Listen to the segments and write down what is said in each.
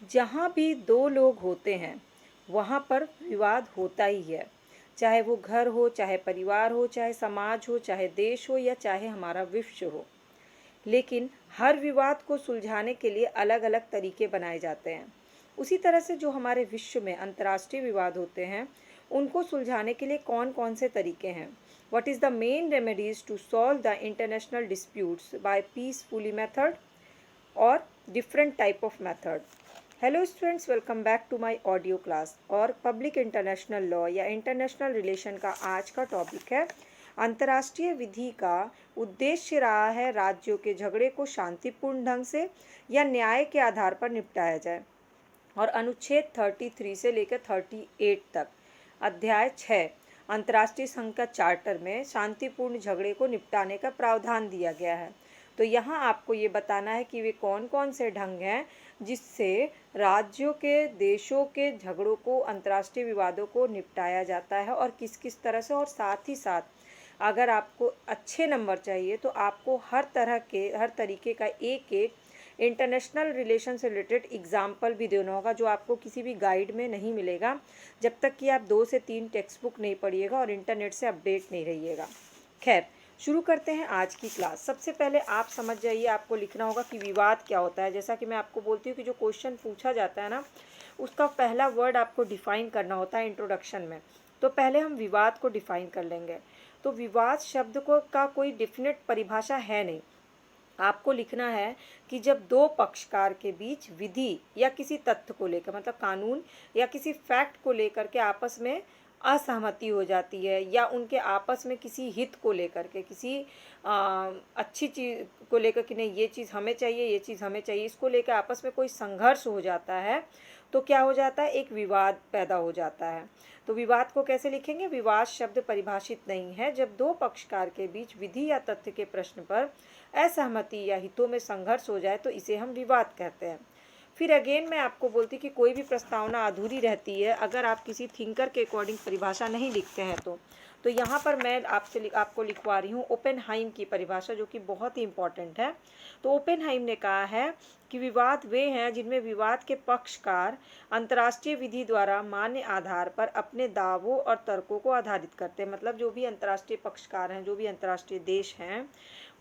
जहाँ भी दो लोग होते हैं वहाँ पर विवाद होता ही है, चाहे वो घर हो, चाहे परिवार हो, चाहे समाज हो, चाहे देश हो या चाहे हमारा विश्व हो। लेकिन हर विवाद को सुलझाने के लिए अलग अलग तरीके बनाए जाते हैं। उसी तरह से जो हमारे विश्व में अंतर्राष्ट्रीय विवाद होते हैं उनको सुलझाने के लिए कौन कौन से तरीके हैं। What is the main remedies to solve the international disputes by peacefully method or different type of method. Hello students, welcome back to my audio class. और पब्लिक इंटरनेशनल लॉ या इंटरनेशनल रिलेशन का आज का topic है अंतर्राष्ट्रीय विधि का उद्देश्य रहा है राज्यों के झगड़े को शांतिपूर्ण ढंग से या न्याय के आधार पर निपटाया जाए। और अनुच्छेद 33 से लेकर 38 तक अध्याय 6 अंतर्राष्ट्रीय संघ का चार्टर में शांतिपूर्ण झगड़े को निपटाने का प्रावधान दिया गया है। तो यहाँ आपको ये बताना है कि वे कौन कौन से ढंग हैं जिससे राज्यों के देशों के झगड़ों को, अंतर्राष्ट्रीय विवादों को निपटाया जाता है और किस किस तरह से। और साथ ही साथ अगर आपको अच्छे नंबर चाहिए तो आपको हर तरीके का एक एक इंटरनेशनल रिलेशन से रिलेटेड एग्जाम्पल भी देना होगा, जो आपको किसी भी गाइड में नहीं मिलेगा जब तक कि आप 2 से 3 टेक्स्ट बुक नहीं पढ़िएगा और इंटरनेट से अपडेट नहीं रहिएगा। खैर, शुरू करते हैं आज की क्लास। सबसे पहले आप समझ जाइए, आपको लिखना होगा कि विवाद क्या होता है। जैसा कि मैं आपको बोलती हूँ कि जो क्वेश्चन पूछा जाता है ना, उसका पहला वर्ड आपको डिफाइन करना होता है इंट्रोडक्शन में। तो पहले हम विवाद को डिफाइन कर लेंगे। तो विवाद शब्द को का कोई डेफिनेट परिभाषा है नहीं। आपको लिखना है कि जब दो पक्षकार के बीच विधि या किसी तथ्य को लेकर, मतलब कानून या किसी फैक्ट को लेकर के आपस में असहमति हो जाती है, या उनके आपस में किसी हित को लेकर के, किसी अच्छी चीज़ को लेकर कि नहीं ये चीज़ हमें चाहिए, ये चीज़ हमें चाहिए, इसको लेकर आपस में कोई संघर्ष हो जाता है, तो क्या हो जाता है, एक विवाद पैदा हो जाता है। तो विवाद को कैसे लिखेंगे? विवाद शब्द परिभाषित नहीं है। जब दो पक्षकार के बीच विधि या तथ्य के प्रश्न पर असहमति या हितों में संघर्ष हो जाए तो इसे हम विवाद कहते हैं। फिर अगेन मैं आपको बोलती कि कोई भी प्रस्तावना अधूरी रहती है अगर आप किसी थिंकर के अकॉर्डिंग परिभाषा नहीं लिखते हैं। तो यहाँ पर मैं आपको लिखवा रही हूँ ओपेनहाइम की परिभाषा, जो कि बहुत ही इंपॉर्टेंट है। तो ओपेनहाइम ने कहा है कि विवाद वे हैं जिनमें विवाद के पक्षकार अंतर्राष्ट्रीय विधि द्वारा मान्य आधार पर अपने दावों और तर्कों को आधारित करते हैं। मतलब जो भी अंतर्राष्ट्रीय पक्षकार हैं, जो भी अंतर्राष्ट्रीय देश हैं,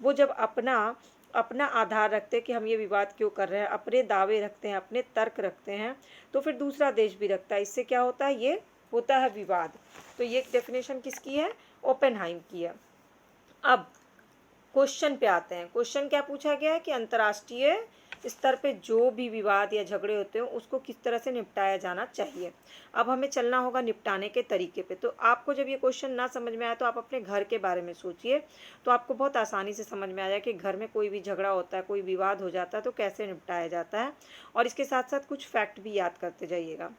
वो जब अपना आधार रखते हैं कि हम ये विवाद क्यों कर रहे हैं, अपने दावे रखते हैं, अपने तर्क रखते हैं, तो फिर दूसरा देश भी रखता है। इससे क्या होता है? ये होता है विवाद। तो ये डेफिनेशन किसकी है? ओपेनहाइम की है। अब क्वेश्चन पे आते हैं। क्वेश्चन क्या पूछा गया है कि अंतर्राष्ट्रीय स्तर पे जो भी विवाद या झगड़े होते हैं उसको किस तरह से निपटाया जाना चाहिए। अब हमें चलना होगा निपटाने के तरीके पे। तो आपको जब ये क्वेश्चन ना समझ में आया तो आप अपने घर के बारे में सोचिए, तो आपको बहुत आसानी से समझ में आ जाए कि घर में कोई भी झगड़ा होता है, कोई विवाद हो जाता है तो कैसे निपटाया जाता है। और इसके साथ साथ कुछ फैक्ट भी याद करते जाइएगा।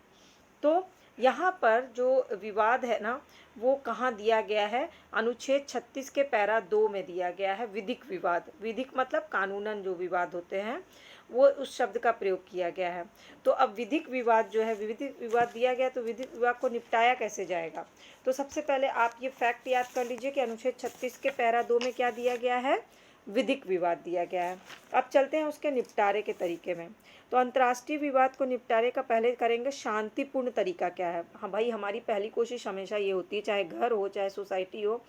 तो यहाँ पर जो विवाद है ना, वो कहाँ दिया गया है? अनुच्छेद 36 के पैरा 2 में दिया गया है। विधिक विवाद, विधिक मतलब कानूनन जो विवाद होते हैं, वो उस शब्द का प्रयोग किया गया है। तो अब विधिक विवाद जो है, विधिक विवाद दिया गया, तो विधिक विवाद को निपटाया कैसे जाएगा? तो सबसे पहले आप ये फैक्ट याद कर लीजिए कि अनुच्छेद 36 के पैरा 2 में क्या दिया गया है? विधिक विवाद दिया गया है। अब चलते हैं उसके निपटारे के तरीके में। तो अंतर्राष्ट्रीय विवाद को निपटारे का पहले करेंगे शांतिपूर्ण तरीका क्या है। हाँ भाई, हमारी पहली कोशिश हमेशा ये होती है, चाहे घर हो चाहे सोसाइटी हो,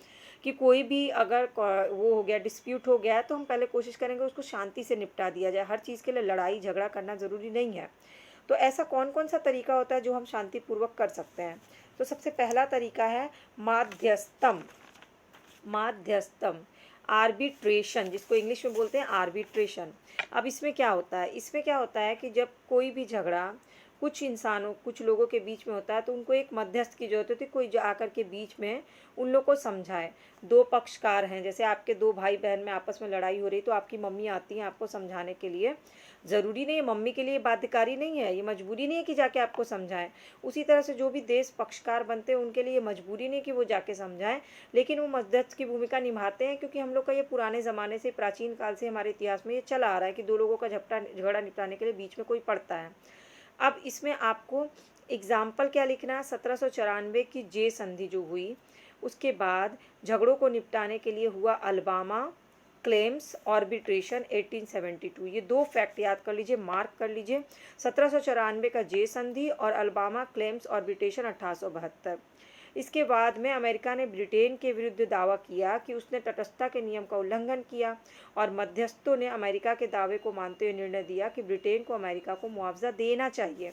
कि कोई भी अगर वो हो गया, डिस्प्यूट हो गया है, तो हम पहले कोशिश करेंगे उसको शांति से निपटा दिया जाए। हर चीज़ के लिए लड़ाई झगड़ा करना ज़रूरी नहीं है। तो ऐसा कौन कौन सा तरीका होता है जो हम शांतिपूर्वक कर सकते हैं? तो सबसे पहला तरीका है माध्यस्थम। माध्यस्थम, आर्बिट्रेशन, जिसको इंग्लिश में बोलते हैं आर्बिट्रेशन। अब इसमें क्या होता है? इसमें क्या होता है कि जब कोई भी झगड़ा कुछ लोगों के बीच में होता है तो उनको एक मध्यस्थ की जरूरत होती है, कोई जो आकर के बीच में उन लोग को समझाए। दो पक्षकार हैं, जैसे आपके दो भाई बहन में आपस में लड़ाई हो रही, तो आपकी मम्मी आती हैं आपको समझाने के लिए। ज़रूरी नहीं है, मम्मी के लिए बाध्यकारी नहीं है, ये मजबूरी नहीं है कि जाके आपको समझाएं। उसी तरह से जो भी देश पक्षकार बनते हैं उनके लिए मजबूरी नहीं कि वो जाके समझाएं, लेकिन वो मध्यस्थ की भूमिका निभाते हैं, क्योंकि हम लोग का ये पुराने ज़माने से, प्राचीन काल से हमारे इतिहास में ये चला आ रहा है कि दो लोगों का झगड़ा निपटाने के लिए बीच में कोई पड़ता है। अब इसमें आपको एग्जाम्पल क्या लिखना है? 1794 की संधि जो हुई, उसके बाद झगड़ों को निपटाने के लिए हुआ अलबामा क्लेम्स आर्बिट्रेशन 1872। ये दो फैक्ट याद कर लीजिए, मार्क कर लीजिए। 1794 का जे संधि और अल्बामा क्लेम्स आर्बिट्रेशन 1872। इसके बाद में अमेरिका ने ब्रिटेन के विरुद्ध दावा किया कि उसने तटस्थता के नियम का उल्लंघन किया और मध्यस्थों ने अमेरिका के दावे को मानते हुए निर्णय दिया कि ब्रिटेन को अमेरिका को मुआवजा देना चाहिए।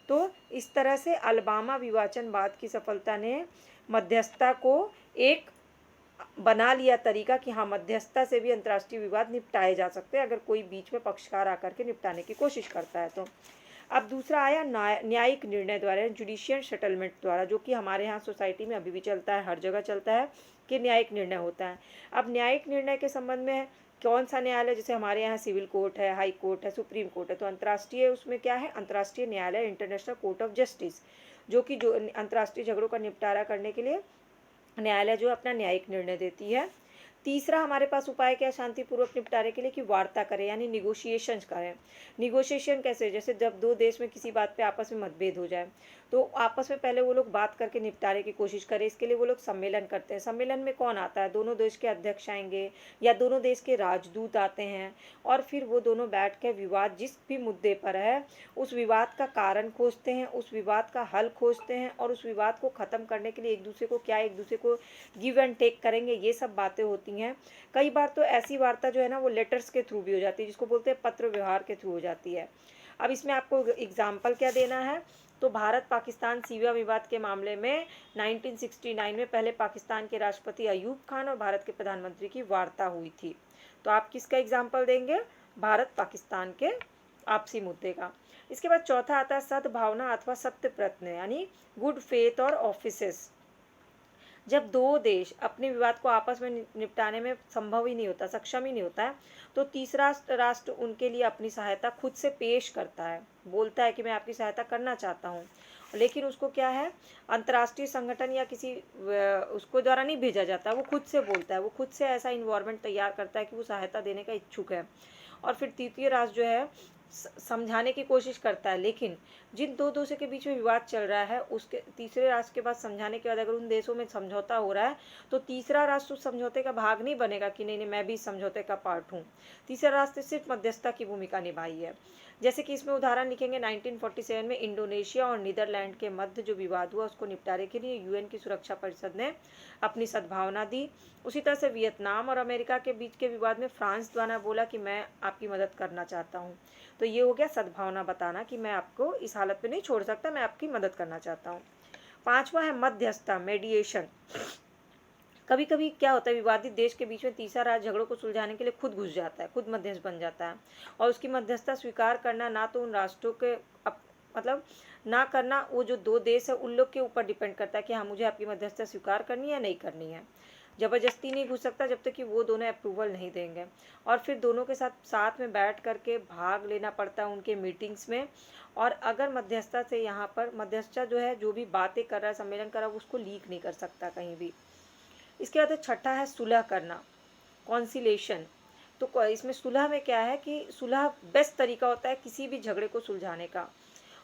तो इस तरह से अल्बामा विवाचनवाद की सफलता ने मध्यस्थता को एक बना लिया तरीका कि हाँ, मध्यस्थता से भी अंतर्राष्ट्रीय विवाद निपटाए जा सकते हैं अगर कोई बीच में पक्षकार आकर के निपटाने की कोशिश करता है तो। अब दूसरा आया न्यायिक निर्णय द्वारा, जुडिशियल सेटलमेंट द्वारा, जो कि हमारे यहाँ सोसाइटी में अभी भी चलता है, हर जगह चलता है कि न्यायिक निर्णय होता है। अब न्यायिक निर्णय के संबंध में कौन सा न्यायालय, जैसे हमारे यहाँ सिविल कोर्ट है, हाई कोर्ट है, सुप्रीम कोर्ट है, तो अंतर्राष्ट्रीय उसमें क्या है, अंतर्राष्ट्रीय न्यायालय, इंटरनेशनल कोर्ट ऑफ जस्टिस, जो कि जो अंतर्राष्ट्रीय झगड़ों का निपटारा करने के लिए न्यायालय जो अपना न्यायिक निर्णय देती है। तीसरा हमारे पास उपाय क्या, शांतिपूर्वक निपटारे के लिए कि वार्ता करें, यानी निगोशिएशन करें। निगोशिएशन कैसे, जैसे जब दो देश में किसी बात पे आपस में मतभेद हो जाए तो आपस में पहले वो लोग बात करके निपटारे की कोशिश करें। इसके लिए वो लोग सम्मेलन करते हैं। सम्मेलन में कौन आता है, दोनों देश के अध्यक्ष आएंगे या दोनों देश के राजदूत आते हैं और फिर वो दोनों बैठ के विवाद जिस भी मुद्दे पर है उस विवाद का कारण खोजते हैं, उस विवाद का हल खोजते हैं और उस विवाद को ख़त्म करने के लिए एक दूसरे को गिव एंड टेक करेंगे, ये सब बातें होती हैं। कई बार तो ऐसी वार्ता जो है ना वो लेटर्स के थ्रू भी हो जाती है, जिसको बोलते हैं पत्र व्यवहार के थ्रू हो जाती है। अब इसमें आपको एग्जाम्पल क्या देना है, तो भारत पाकिस्तान सीमा विवाद के मामले में 1969 में पहले पाकिस्तान के राष्ट्रपति अयूब खान और भारत के प्रधानमंत्री की वार्ता हुई थी। तो आप किसका एग्जाम्पल देंगे, भारत पाकिस्तान के आपसी मुद्दे का। इसके बाद चौथा आता है सद्भावना अथवा सत्य प्रयत्न, यानी गुड फेथ और ऑफिसेस। जब दो देश अपने विवाद को आपस में निपटाने में संभव ही नहीं होता, सक्षम ही नहीं होता है, तो तीसरा राष्ट्र उनके लिए अपनी सहायता खुद से पेश करता है, बोलता है कि मैं आपकी सहायता करना चाहता हूँ, लेकिन उसको क्या है, अंतर्राष्ट्रीय संगठन या किसी उसको द्वारा नहीं भेजा जाता, वो खुद से बोलता है, वो खुद से ऐसा इन्वायरमेंट तैयार करता है कि वो सहायता देने का इच्छुक है। और फिर तृतीय राष्ट्र जो है समझाने की कोशिश करता है, लेकिन जिन दो देशों के बीच में विवाद चल रहा है उसके तीसरे राष्ट्र के बाद समझाने के बाद अगर उन देशों में समझौता हो रहा है तो तीसरा राष्ट्र उस समझौते का भाग नहीं बनेगा कि नहीं मैं भी इस समझौते का पार्ट हूँ। तीसरा राष्ट्र सिर्फ मध्यस्थता की भूमिका निभाई है। जैसे कि इसमें उदाहरण लिखेंगे 1947 में इंडोनेशिया और नीदरलैंड के मध्य जो विवाद हुआ उसको निपटारे के लिए यूएन की सुरक्षा परिषद ने अपनी सद्भावना दी। उसी तरह से वियतनाम और अमेरिका के बीच के विवाद में फ्रांस द्वारा बोला कि मैं आपकी मदद करना चाहता हूँ। तो ये हो गया सद्भावना, बताना कि मैं आपको इस हालत में नहीं छोड़ सकता, मैं आपकी मदद करना चाहता हूँ। पांचवा है मध्यस्थता, मेडिएशन। कभी कभी क्या होता है, विवादित देश के बीच में तीसरा राज्य झगड़ों को सुलझाने के लिए खुद घुस जाता है, खुद मध्यस्थ बन जाता है, और उसकी मध्यस्थता स्वीकार करना ना तो उन राष्ट्रों के मतलब ना करना, वो जो दो देश है उन लोग के ऊपर डिपेंड करता है कि हाँ मुझे आपकी मध्यस्थता स्वीकार करनी है या नहीं करनी है। ज़बरदस्ती नहीं घुस सकता जब तक कि वो दोनों अप्रूवल नहीं देंगे, और फिर दोनों के साथ में बैठ करके भाग लेना पड़ता है उनके मीटिंग्स में। और अगर मध्यस्थता से यहाँ पर मध्यस्थता जो है जो भी बातें कर रहा है, सम्मेलन कर रहा है, उसको लीक नहीं कर सकता कहीं भी। इसके बाद छठा है सुलह करना, कॉन्सिलेशन। तो इसमें सुलह में क्या है कि सुलह बेस्ट तरीका होता है किसी भी झगड़े को सुलझाने का,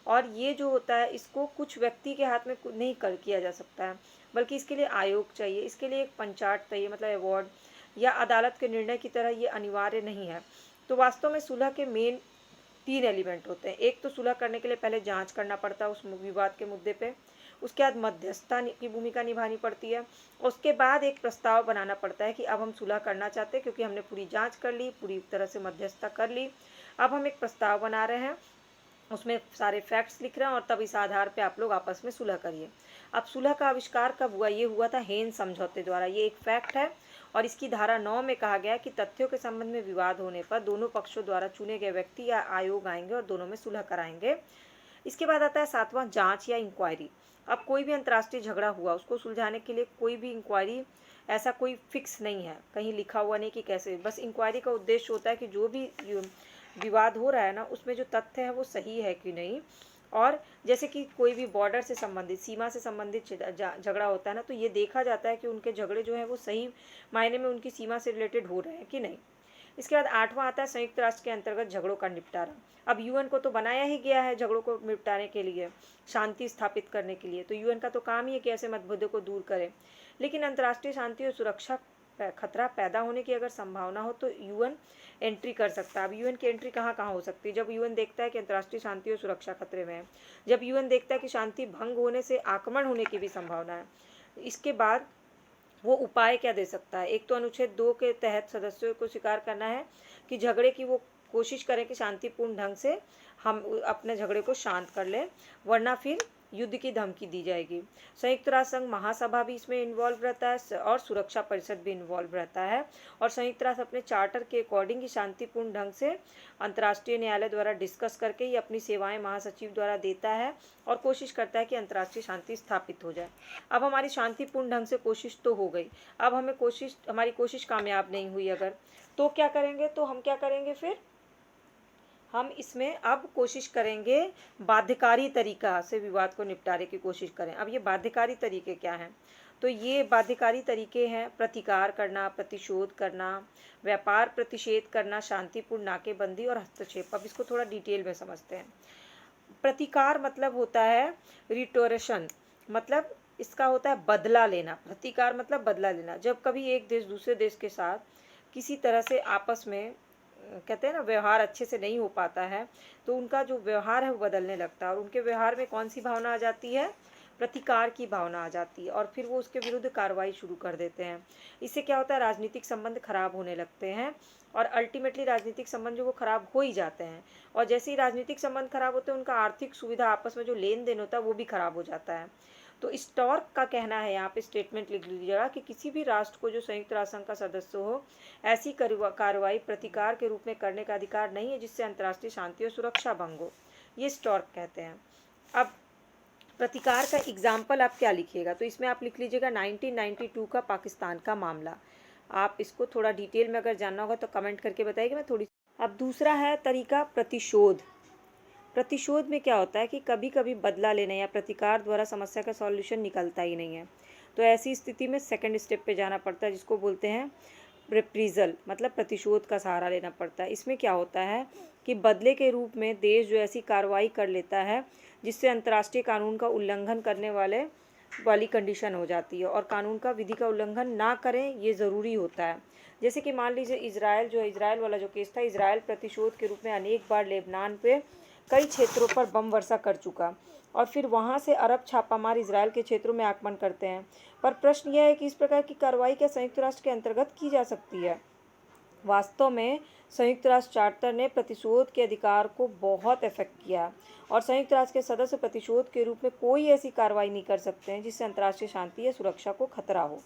और ये जो होता है इसको कुछ व्यक्ति के हाथ में नहीं किया जा सकता है, बल्कि इसके लिए आयोग चाहिए, इसके लिए एक पंचायत चाहिए, मतलब अवार्ड या अदालत के निर्णय की तरह ये अनिवार्य नहीं है। तो वास्तव में सुलह के मेन 3 एलिमेंट होते हैं। एक तो सुलह करने के लिए पहले जांच करना पड़ता है उस विवाद के मुद्दे पे, उसके बाद मध्यस्थता की भूमिका निभानी पड़ती है, उसके बाद एक प्रस्ताव बनाना पड़ता है कि अब हम सुलह करना चाहते हैं क्योंकि हमने पूरी जांच कर ली, पूरी तरह से मध्यस्थता कर ली, अब हम एक प्रस्ताव बना रहे हैं, उसमें सारे फैक्ट्स लिख रहे हैं और तब इस आधार पे आप लोग आपस में सुलह करिए। अब सुलह का आविष्कार कब हुआ, ये हुआ था हेन समझौते द्वारा, ये एक फैक्ट है। और इसकी धारा 9 में कहा गया कि तथ्यों के संबंध में विवाद होने पर दोनों पक्षों द्वारा चुने गए व्यक्ति या आयोग आएंगे और दोनों में सुलह कराएंगे। इसके बाद आता है 7वां जांच या इंक्वायरी। अब कोई भी अंतर्राष्ट्रीय झगड़ा हुआ उसको सुलझाने के लिए कोई भी इंक्वायरी ऐसा कोई फिक्स नहीं है, कहीं लिखा हुआ नहीं कि कैसे, बस इंक्वायरी का उद्देश्य होता है कि जो भी विवाद हो रहा है ना उसमें जो तथ्य है वो सही है कि नहीं। और जैसे कि कोई भी बॉर्डर से संबंधित, सीमा से संबंधित झगड़ा होता है ना, तो ये देखा जाता है कि उनके झगड़े जो है वो सही मायने में उनकी सीमा से रिलेटेड हो रहे हैं कि नहीं। इसके बाद 8वां आता है संयुक्त राष्ट्र के अंतर्गत झगड़ों का निपटारा। अब यूएन को तो बनाया ही गया है झगड़ों को निपटाने के लिए, शांति स्थापित करने के लिए, तो यूएन का तो काम ही है कि ऐसे मतभेदों को दूर करे, लेकिन अंतर्राष्ट्रीय शांति और सुरक्षा खतरा पैदा होने की अगर संभावना हो तो यूएन एंट्री कर सकता है। अब यूएन की एंट्री कहाँ कहाँ हो सकती है? जब यूएन देखता है कि अंतर्राष्ट्रीय शांति और सुरक्षा खतरे में है, जब यूएन देखता है कि शांति भंग होने से आक्रमण होने की भी संभावना है। इसके बाद वो उपाय क्या दे सकता है? एक तो अनुच्छेद 2 के तहत सदस्यों को स्वीकार करना है कि झगड़े की वो कोशिश करें कि शांतिपूर्ण ढंग से हम अपने झगड़े को शांत कर लें, वरना फिर युद्ध की धमकी दी जाएगी। संयुक्त राष्ट्र संघ महासभा भी इसमें इन्वॉल्व रहता है और सुरक्षा परिषद भी इन्वॉल्व रहता है। और संयुक्त राष्ट्र अपने चार्टर के अकॉर्डिंग ही शांतिपूर्ण ढंग से अंतर्राष्ट्रीय न्यायालय द्वारा डिस्कस करके ही अपनी सेवाएं महासचिव द्वारा देता है और कोशिश करता है कि अंतर्राष्ट्रीय शांति स्थापित हो जाए। अब हमारी शांतिपूर्ण ढंग से कोशिश तो हो गई, अब हमारी कोशिश कामयाब नहीं हुई अगर, तो क्या करेंगे? तो हम क्या करेंगे? फिर हम इसमें अब कोशिश करेंगे बाध्यकारी तरीका से विवाद को निपटारे की कोशिश करें। अब ये बाध्यकारी तरीके क्या हैं? तो ये बाध्यकारी तरीके हैं प्रतिकार करना, प्रतिशोध करना, व्यापार प्रतिषेध करना, शांतिपूर्ण नाकेबंदी और हस्तक्षेप। अब इसको थोड़ा डिटेल में समझते हैं। प्रतिकार मतलब होता है रिटोरेशन, मतलब इसका होता है बदला लेना। प्रतिकार मतलब बदला लेना। जब कभी एक देश दूसरे देश के साथ किसी तरह से आपस में कहते हैं ना व्यवहार अच्छे से नहीं हो पाता है, तो उनका जो व्यवहार है वो बदलने लगता है और उनके व्यवहार में कौन सी भावना आ जाती है? प्रतिकार की भावना आ जाती है और फिर वो उसके विरुद्ध कार्रवाई शुरू कर देते हैं। इससे क्या होता है? राजनीतिक संबंध खराब होने लगते हैं और अल्टीमेटली राजनीतिक संबंध जो वो खराब हो ही जाते हैं। और जैसे ही राजनीतिक संबंध खराब होते हैं, उनका आर्थिक सुविधा आपस में जो लेन देन होता है वो भी खराब हो जाता है। तो स्टॉर्क का कहना है, यहाँ पे स्टेटमेंट लिख लीजिएगा, कि किसी भी राष्ट्र को जो संयुक्त राष्ट्र संघ का सदस्य हो ऐसी कार्रवाई प्रतिकार के रूप में करने का अधिकार नहीं है जिससे अंतर्राष्ट्रीय शांति और सुरक्षा भंग हो। ये स्टॉर्क कहते हैं। अब प्रतिकार का एग्जाम्पल आप क्या लिखिएगा? तो इसमें आप लिख लीजिएगा 1992 का पाकिस्तान का मामला। आप इसको थोड़ा डिटेल में अगर जानना होगा तो कमेंट करके बताइए मैं थोड़ी। अब दूसरा है तरीका प्रतिशोध। प्रतिशोध में क्या होता है कि कभी कभी बदला लेने या प्रतिकार द्वारा समस्या का सॉल्यूशन निकलता ही नहीं है, तो ऐसी स्थिति में सेकंड स्टेप पे जाना पड़ता है, जिसको बोलते हैं रिप्रीजल, मतलब प्रतिशोध का सहारा लेना पड़ता है। इसमें क्या होता है कि बदले के रूप में देश जो ऐसी कार्रवाई कर लेता है जिससे अंतर्राष्ट्रीय कानून का उल्लंघन करने वाली कंडीशन हो जाती है और कानून का विधि का उल्लंघन ना करें ये ज़रूरी होता है। जैसे कि मान लीजिए इजराइल वाला जो केस था, इजराइल प्रतिशोध के रूप में अनेक बार लेबनान पे कई क्षेत्रों पर बम वर्षा कर चुका और फिर वहाँ से अरब छापामार इजराइल के क्षेत्रों में आक्रमण करते हैं। पर प्रश्न यह है कि इस प्रकार की कार्रवाई क्या संयुक्त राष्ट्र के अंतर्गत की जा सकती है? वास्तव में संयुक्त राष्ट्र चार्टर ने प्रतिशोध के अधिकार को बहुत इफेक्ट किया और संयुक्त राष्ट्र के सदस्य प्रतिशोध के रूप में कोई ऐसी कार्रवाई नहीं कर सकते हैं जिससे अंतर्राष्ट्रीय शांति या सुरक्षा को खतरा हो।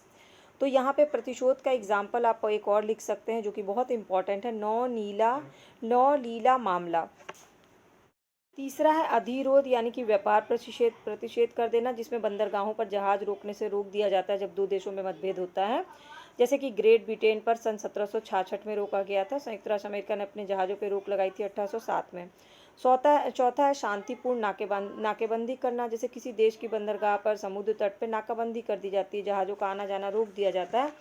तो यहाँ पे प्रतिशोध का एग्जाम्पल आप एक और लिख सकते हैं जो कि बहुत इंपॉर्टेंट है, नौ लीला मामला। तीसरा है अधिरोध, यानी कि व्यापार प्रतिषेध कर देना, जिसमें बंदरगाहों पर जहाज रोकने से रोक दिया जाता है जब दो देशों में मतभेद होता है। जैसे कि ग्रेट ब्रिटेन पर सन 1766 में रोका गया था। संयुक्त राष्ट्र अमेरिका ने अपने जहाज़ों पर रोक लगाई थी 1807 में। चौथा है शांतिपूर्ण नाकेबंदी करना। जैसे किसी देश की बंदरगाह पर समुद्र तट पर नाकाबंदी कर दी जाती है, जहाज़ों का आना जाना रोक दिया जाता है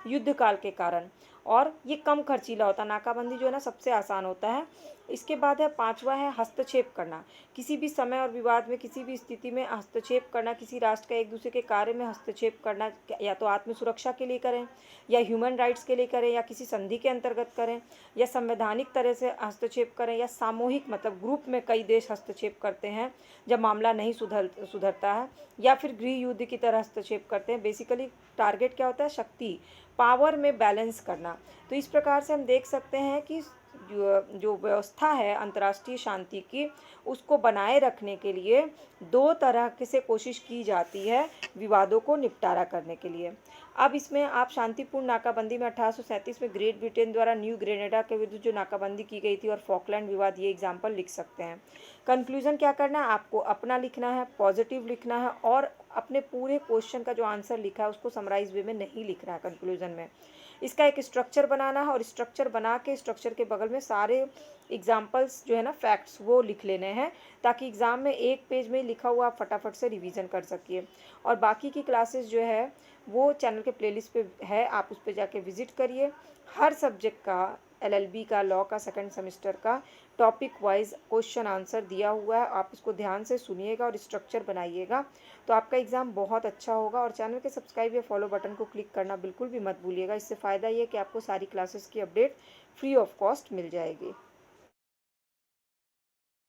युद्ध काल के कारण, और ये कम खर्चीला होता है। नाकाबंदी जो है ना सबसे आसान होता है। इसके बाद है पांचवा है हस्तक्षेप करना। किसी भी समय और विवाद में किसी भी स्थिति में हस्तक्षेप करना, किसी राष्ट्र का एक दूसरे के कार्य में हस्तक्षेप करना, या तो आत्म सुरक्षा के लिए करें या ह्यूमन राइट्स के लिए करें या किसी संधि के अंतर्गत करें या संवैधानिक तरह से हस्तक्षेप करें या सामूहिक मतलब ग्रुप में कई देश हस्तक्षेप करते हैं जब मामला नहीं सुधरता है, या फिर गृह युद्ध की तरह हस्तक्षेप करते हैं। बेसिकली टारगेट क्या होता है? शक्ति, पावर में बैलेंस करना। तो इस प्रकार से हम देख सकते हैं कि जो व्यवस्था है अंतर्राष्ट्रीय शांति की, उसको बनाए रखने के लिए दो तरह से कोशिश की जाती है विवादों को निपटारा करने के लिए। अब इसमें आप शांतिपूर्ण नाकाबंदी में 1837 में ग्रेट ब्रिटेन द्वारा न्यू ग्रेनेडा के विरुद्ध जो नाकाबंदी की गई थी और फॉकलैंड विवाद, ये एग्जाम्पल लिख सकते हैं। कंक्लूजन क्या करना है? आपको अपना लिखना है, पॉजिटिव लिखना है और अपने पूरे क्वेश्चन का जो आंसर लिखा है उसको समराइज वे में नहीं लिखना है कंक्लूजन में। इसका एक स्ट्रक्चर बनाना है और स्ट्रक्चर बना के स्ट्रक्चर के बगल में सारे एग्जाम्पल्स जो है ना फैक्ट्स वो लिख लेने हैं, ताकि एग्ज़ाम में एक पेज में लिखा हुआ आप फटाफट से रिवीजन कर सकिए। और बाकी की क्लासेस जो है वो चैनल के प्लेलिस्ट पे है, आप उस पर जाके विज़िट करिए। हर सब्जेक्ट का, LLB का, लॉ का, सेकंड सेमेस्टर का टॉपिक वाइज क्वेश्चन आंसर दिया हुआ है, आप इसको ध्यान से सुनिएगा और स्ट्रक्चर बनाइएगा तो आपका एग्ज़ाम बहुत अच्छा होगा। और चैनल के सब्सक्राइब या फॉलो बटन को क्लिक करना बिल्कुल भी मत भूलिएगा। इससे फ़ायदा ये है कि आपको सारी क्लासेस की अपडेट फ्री ऑफ कॉस्ट मिल जाएगी।